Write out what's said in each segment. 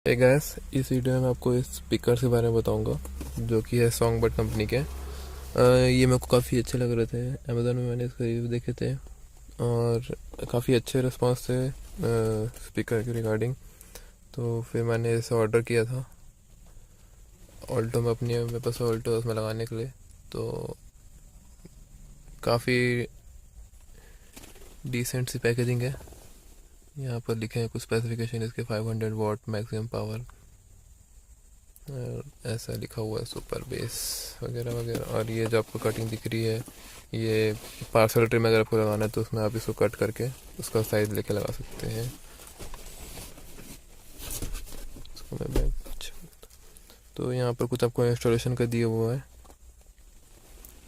Hey guys, इस video में मैं आपको इस स्पीकर के बारे में बताऊंगा जो कि है सॉन्गबर्ड कंपनी के। ये मेरे को काफ़ी अच्छे लग रहे थे। अमेज़ोन में मैंने इसके रिव्यू देखे थे और काफ़ी अच्छे रिस्पांस थे स्पीकर के रिगार्डिंग। तो फिर मैंने इसे ऑर्डर किया था ऑल्टो में, मेरे पास ऑल्टो उसमें लगाने के लिए। तो काफ़ी डिसेंट सी पैकेजिंग है। यहाँ पर लिखे हैं कुछ स्पेसिफिकेशन इसके 500 वाट मैक्सिमम पावर, ऐसा लिखा हुआ है, सुपर बेस वगैरह वगैरह। और ये जो आपको कटिंग दिख रही है, ये पार्सल ट्रे में अगर आपको लगाना है तो उसमें आप इसको कट करके उसका साइज लेके लगा सकते हैं। इसको मैं तो यहाँ पर कुछ आपको इंस्टॉलेशन का दिया हुआ है,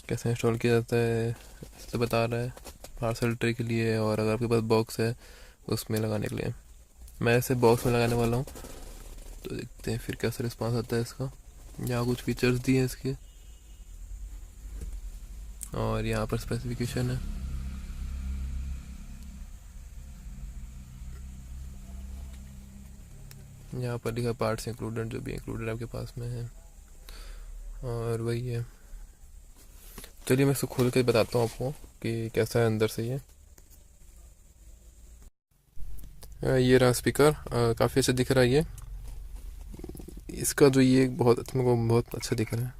कैसे इंस्टॉल किया जाता है इससे बता रहा है। पार्सल ट्रे के लिए, और अगर आपके पास बॉक्स है उसमें लगाने के लिए। मैं इसे बॉक्स में लगाने वाला हूँ, तो देखते हैं फिर कैसा रिस्पांस आता है इसका। यहाँ कुछ फीचर्स दिए हैं इसके, और यहाँ पर स्पेसिफिकेशन है। यहाँ पर लिखा पार्ट्स इंक्लूडेड, जो भी इंक्लूडेड आपके पास में है, और वही है। चलिए मैं इसको खोल के बताता हूँ आपको कि कैसा है अंदर से ये। ये रहा स्पीकर, काफ़ी अच्छा दिख रहा है ये। इसका जो ये बहुत मेरे को बहुत अच्छा दिख रहा है।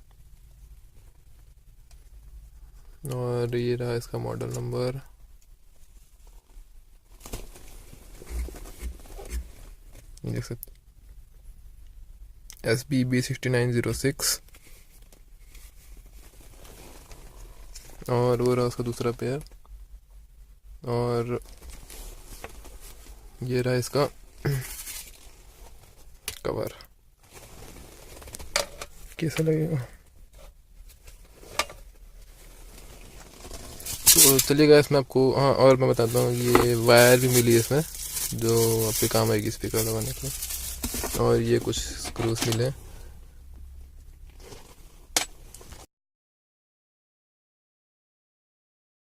और ये रहा इसका मॉडल नंबर, देख सकते SB B69-06। और वो रहा उसका दूसरा पेयर, और ये रहा इसका कवर। कैसा लगेगा? तो चलिएगा इसमें आपको, हाँ और मैं बताता हूँ, ये वायर भी मिली है इसमें जो आपके काम आएगी स्पीकर लगाने को। और ये कुछ स्क्रूज मिले।